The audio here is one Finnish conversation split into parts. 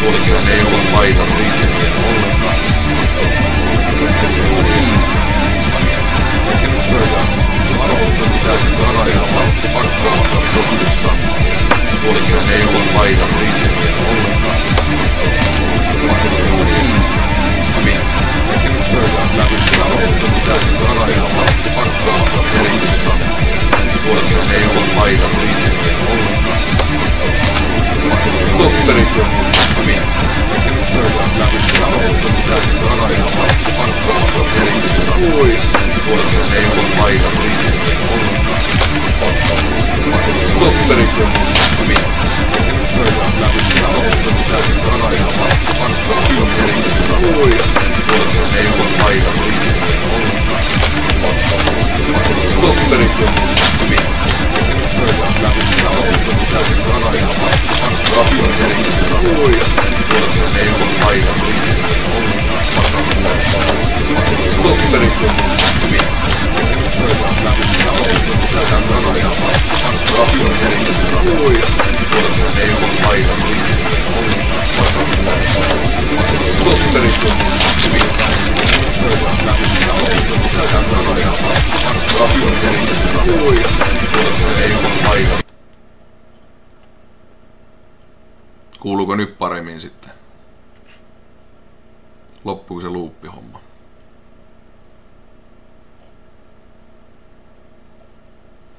Puoliskaan ei ole paikalla itsekin ollenkaan. Puoliskaan ei ole paikalla itsekin ollenkaan. Puoliskaan ei ole paikalla itsekin ollenkaan. Stopperiksi on pois. Puoliskaan ei ole paikalla itsekin ollenkaan. Stopperiksi on pois. Puoliskaan ei ole paikalla itsekin ollenkaan. Stopperiksi on pois. Puoliskaan ei ole paikalla itsekin ollenkaan. Stopperiksi on pois. Puoliskaan ei ole paikalla itsekin ollenkaan. Stopperiksi on pois. Puoliskaan ei ole paikalla. Kuuluuko nyt paremmin sitten? Loppuuko se luuppihomma?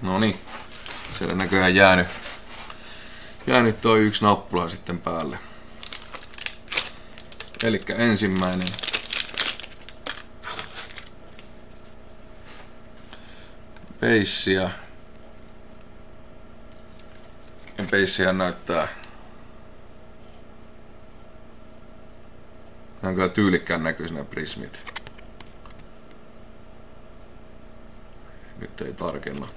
Noniin. Siellä näköjään jäänyt toi yksi nappula sitten päälle. Elikkä ensimmäinen Beissiä näyttää. Ne on kyllä tyylikkään näköisiä nämä prismit. Nyt ei tarkenna,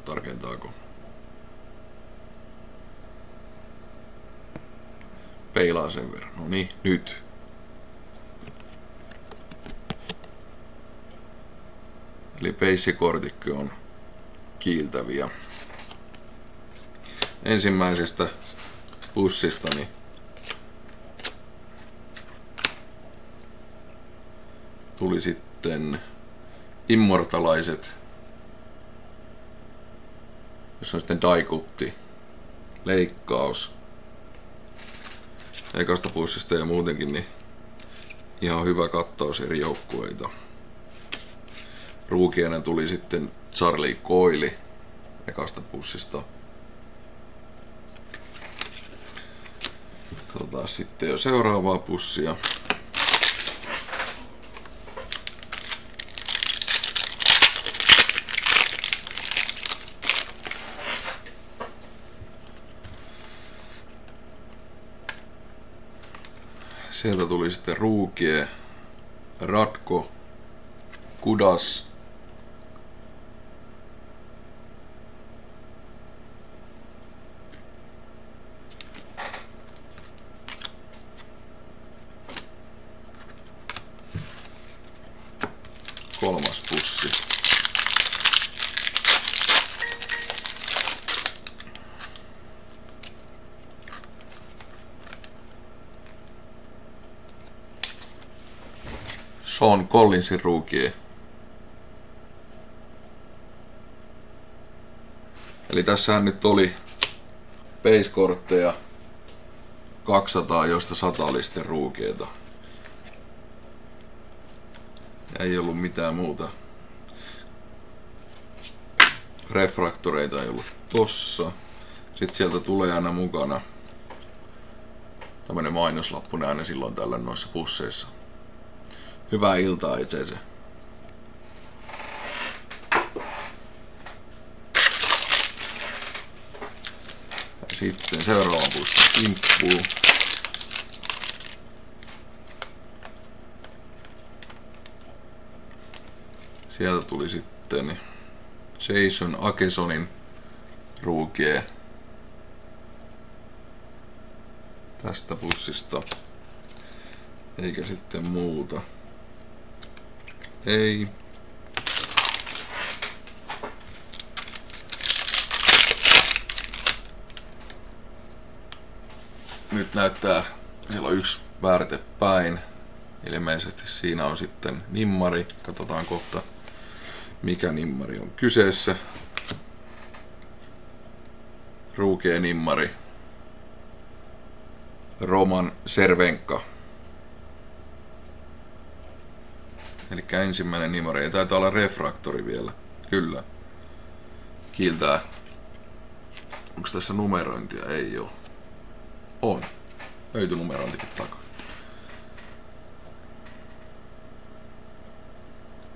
tarkentaako. Peilaa sen verran. No niin, nyt. Eli peissikortikki on kiiltäviä. Ensimmäisestä pussistani tuli sitten Immortalaiset, jossa on sitten daikutti, leikkaus. Ekasta pussista ja muutenkin niin ihan hyvä kattaus eri joukkueita. Ruukiena tuli sitten Charlie Coyle ekasta pussista. Katsotaan sitten jo seuraavaa pussia. Sieltä tuli sitten Ruukie, Ratko, Kudas, kolmas pussi. Sean Collinsin Rookie. Eli tässähän nyt oli base-kortteja 200, josta 100 oli sitten ruukieita. Ei ollut mitään muuta. Refraktoreita ei ollut tossa. Sitten sieltä tulee aina mukana tämmönen mainoslappu aina silloin tällä noissa pusseissa. Hyvää iltaa itse asiassa. Ja sitten seuraava pussi kimppuu. Sieltä tuli sitten Jason Akesonin Rookie tästä pussista. Eikä sitten muuta. Ei. Nyt näyttää Siellä on yksi väärte päin. Ilmeisesti siinä on sitten nimmari. Katsotaan kohta, mikä nimmari on kyseessä. Ruukien nimmari. Roman Cervenka. Eli ensimmäinen nimmari. Ei taitaa olla refraktori vielä. Kyllä. Kiiltää. Onko tässä numerointia? Ei oo. On. Löytyi numerointikin takaa.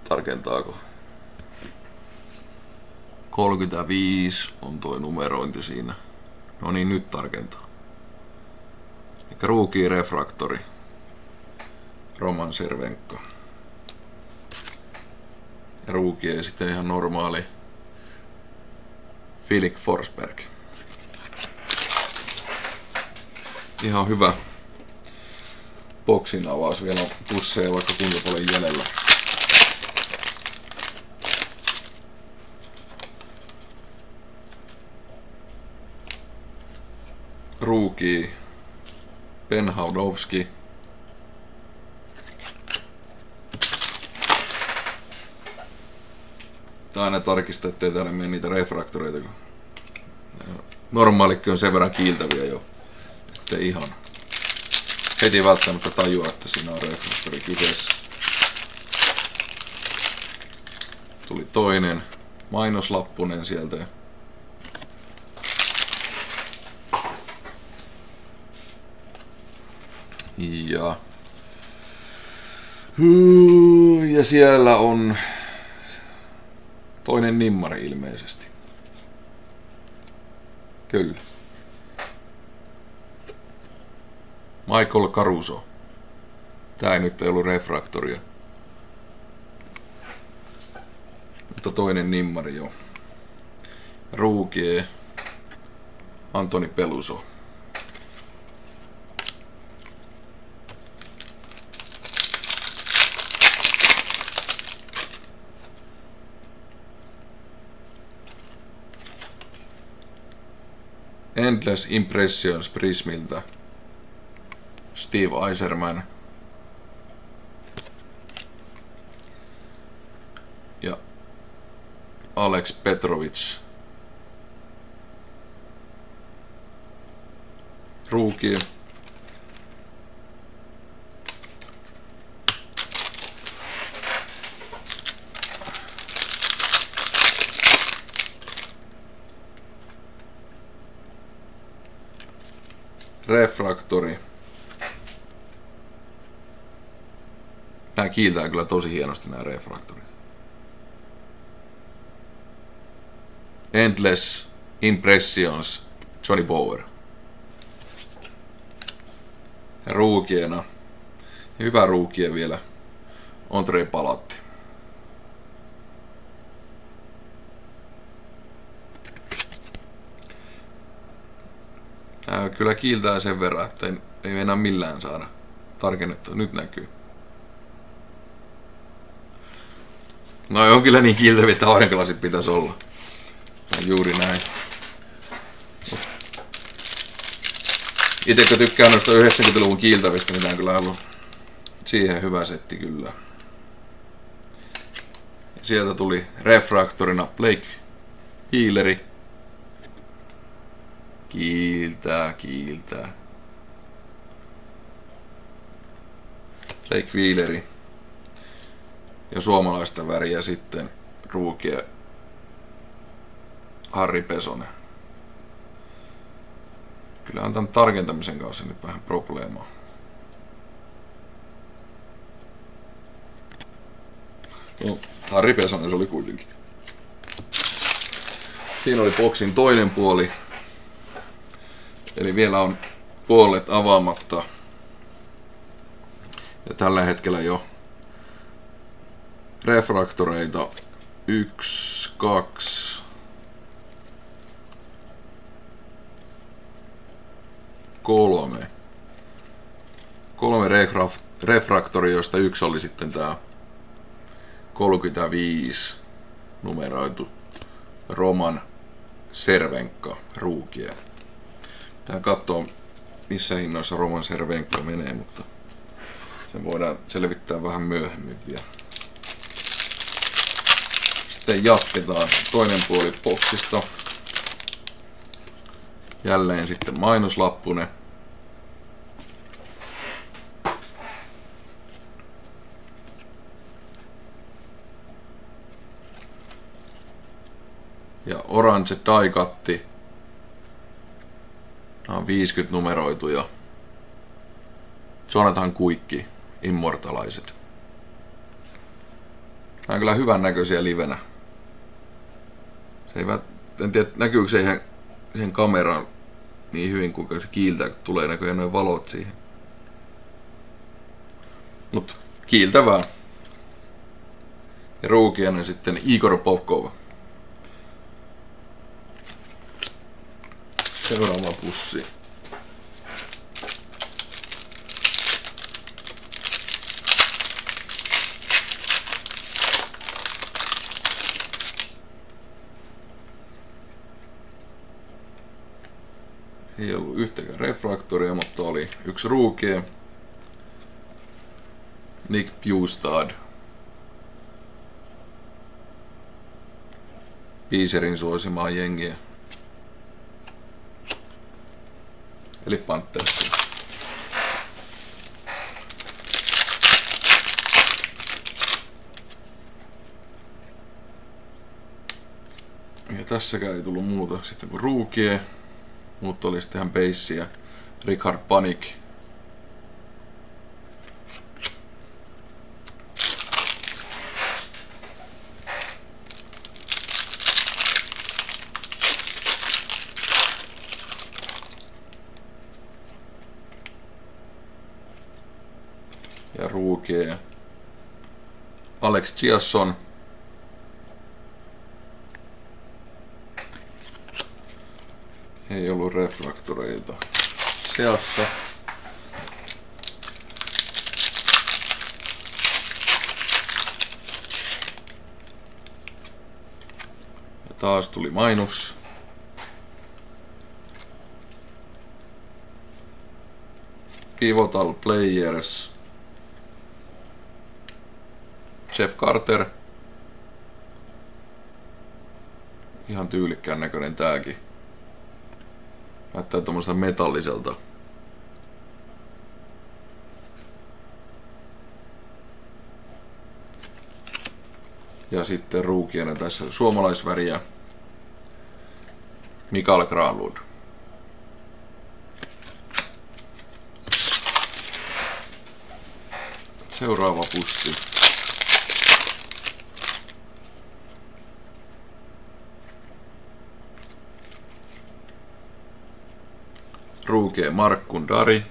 Tarkentaako? 35 on toi numerointi siinä. No niin, nyt tarkentaa. Eli ruukii refraktori. Roman Cervenka. Ja ruukii ja sitten ihan normaali Philip Forsberg. Ihan hyvä boksin avaus. Vielä on pusseja vaikka kuinka paljon jäljellä. Ruukii Ben Haudowski. Tää aina tarkistaa, ettei täällä mene niitä refraktoreita, kun normaalikki on sen verran kiiltäviä jo, ettei ihan heti välttämättä tajua, että siinä on refraktori kyseessä. Tuli toinen mainoslappunen sieltä. Ja siellä on toinen nimmari ilmeisesti. Kyllä. Michael Caruso. Tää ei nyt ollut refraktoria. Mutta toinen nimmari jo. Ruukie. Antoni Peluso. Endless Impressions Prismiltä Steve Yzerman ja Alex Petrovic. Ruukie. Refraktori. Nää kiiltää kyllä tosi hienosti nämä refraktorit. Endless Impressions Johnny Bower. Ja ruukiena. Hyvä ruukie vielä. Ondrej Palatti. Nää kyllä kiiltää sen verran, että ei mennä millään saada tarkennettua. Nyt näkyy. No on kyllä niin kiiltäviä, että aurinkolasit pitäisi olla. Juuri näin. Itse kun tykkään noista 90-luvun kiiltävistä, niin tää on kyllä ollut siihen hyvä setti kyllä. Ja sieltä tuli refraktorina Blake Wheeleri. Kiiltää. Blake Wheeleri. Ja suomalaista väriä sitten ruukia Harri Pesonen. Kyllä on tämän tarkentamisen kanssa nyt vähän probleemaa. No, Harri Pesonen se oli kuitenkin. Siinä oli boksin toinen puoli. Eli vielä on puolet avaamatta. Ja tällä hetkellä jo refraktoreita 1, 2, 3. 3 refraktoria, joista yksi oli sitten tää 35 numeroitu Roman Cervenka ruukia. Tää katsoo missä hinnoissa Roman Šervenko menee, mutta sen voidaan selvittää vähän myöhemmin vielä. Sitten jatketaan toinen puoli boksista. Jälleen sitten mainoslappune. Ja Orange Die-Cut. Nämä on 50 numeroituja. Jonathan Quick, Immortalized. Nämä on kyllä hyvän näköisiä livenä. Se ei en tiedä, näkyykö se siihen kameraan niin hyvin, kuinka se kiiltää, kun tulee näköjään noin valot siihen. Mut kiiltävää. Ja ruukiana sitten Igor Popkov. Seuraava pussi. Ei ollut yhtäkään refraktoria, mutta oli yksi ruukie. Nick Bjugstad. Piiserin suosimaa jengiä. Eli Panthers. Ja tässäkään ei tullut muuta sitten kuin ruukie. Muut oli sitten ihan beissiä. Richard Panik. Ja ruukie Alex Chiasson. Ei ollut refraktoreita seassa. Ja taas tuli mainos. Pivotal Players. Jeff Carter. Ihan tyylikkään näköinen tääkin. Näyttää tommoista metalliselta. Ja sitten ruukiena tässä suomalaisväriä Mikael Granlund. Seuraava pussi. Ruukie Markkun Dari.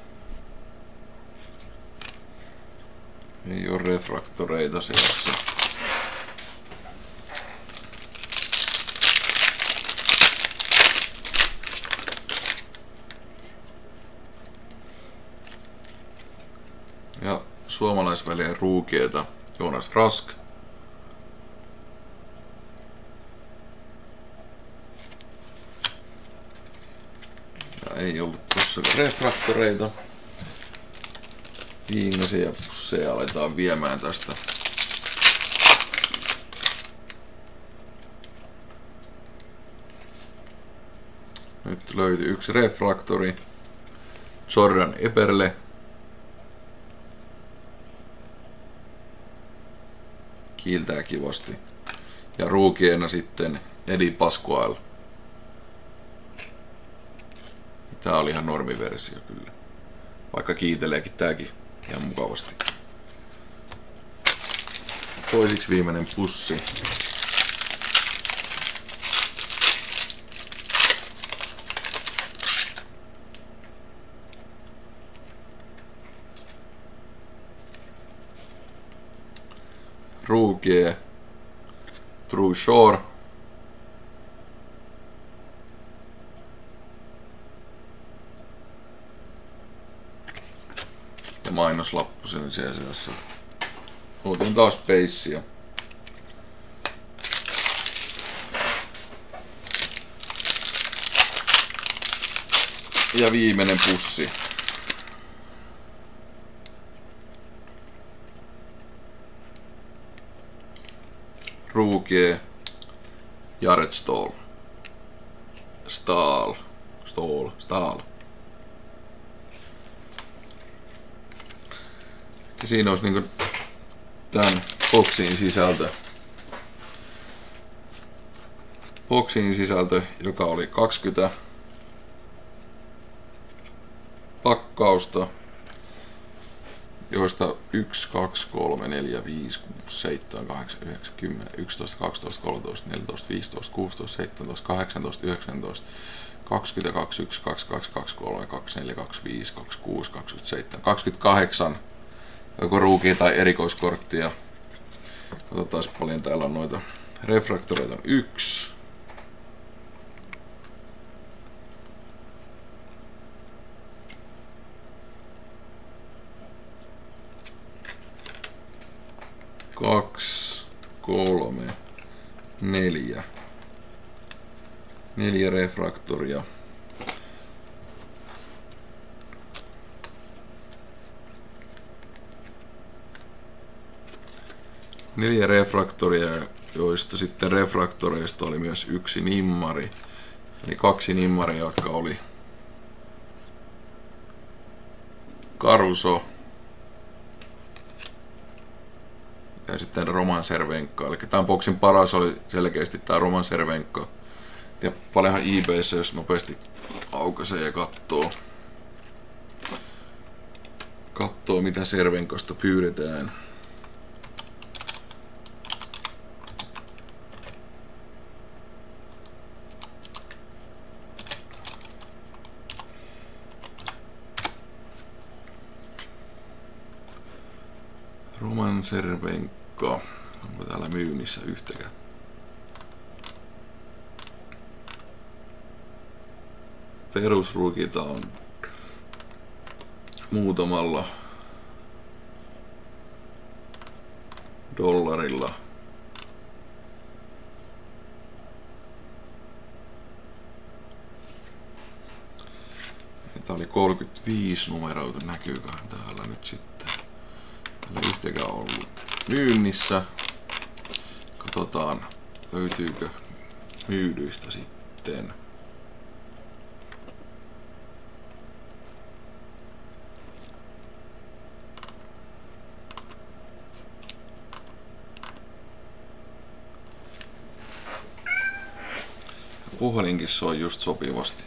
Ei ole refraktoreita seassa. Ja suomalaisvälien ruukieita Jonas Rask. Ei ollut tossa refraktoreita. Viimeisiä pusseja aletaan viemään tästä. Nyt löytyi yksi refraktori. Jordan Eberle. Kiiltää kivasti. Ja ruukiena sitten Eddie Pasquale. Tää oli ihan normiversio kyllä. Vaikka kiiteleekin tääkin ihan mukavasti. Toisiksi viimeinen pussi. Ruukie True Shore. Ja mainoslappu sen seassa. Muuten taas peissiä. Ja viimeinen pussi. Ruukie, Jared Staal. Ja siinä olisi niinku tän boksin sisältö, joka oli 20 pakkausta, joista 1, 2, 3, 4, 5, 6, 7, 8, 9, 10, 11, 12, 13, 14, 15, 16, 17, 18, 19, 20, 21, 22, 23, 24, 25, 26, 27, 28 joko ruukia tai erikoiskorttia. Katsotaan paljon täällä on noita refraktoreita. 1. Kaksi, 3, 4. 4 refraktoria. Neljä refraktoria, joista sitten refraktoreista oli myös 1 nimmari. Eli 2 nimmaria, jotka oli Caruso ja sitten Roman Cervenka. Eli tämän boksin paras oli selkeästi tämä Roman Cervenka. Ja paljonhan eBayssä, jos nopeasti aukaisee ja katsoo mitä Cervenkasta pyydetään. Roman Cervenka. Onko täällä myynnissä yhtäkään? Perusruukita on muutamalla $. Tää oli 35 numeroitu, näkyyköhän täällä nyt sitten. Täällä ei yhtäkään ollut myynnissä. Katsotaan löytyykö myydyistä sitten. Puhelinkin soi just sopivasti.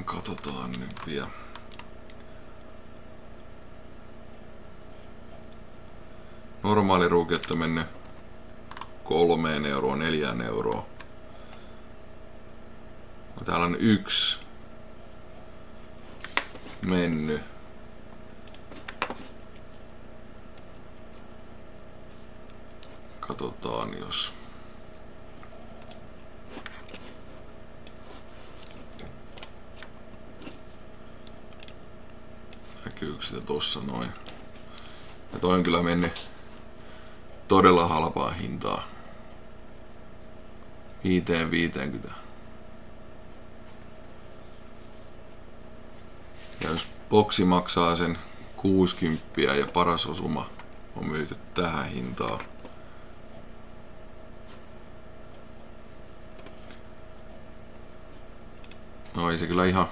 Katsotaan nyt vielä. Normaali ruukietta mennyt 3 €, 4 €. Täällä on 1 mennyt. Katsotaan jos näkyykö sitä tossa noin. Ja toi on kyllä mennyt todella halpaa hintaa. 5,50. Ja jos boksi maksaa sen 60 ja paras osuma on myyty tähän hintaan. No ei se kyllä ihan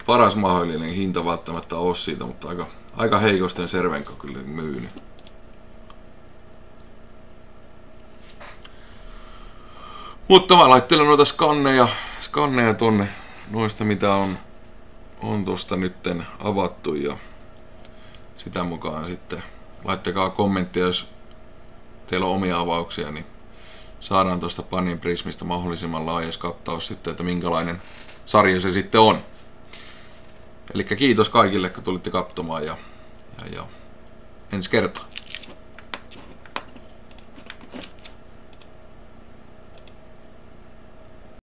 paras mahdollinen hinta välttämättä ole siitä, mutta aika heikosten Cervenka kyllä myynyt. Mutta mä laittelen noita skanneja tonne noista mitä on tosta nytten avattu ja sitä mukaan sitten laittakaa kommenttia jos teillä on omia avauksia, niin saadaan tuosta Panin Prismista mahdollisimman laajas kattaus sitten, että minkälainen sarja se sitten on. Eli kiitos kaikille, kun tulitte katsomaan ja ensi kertaa.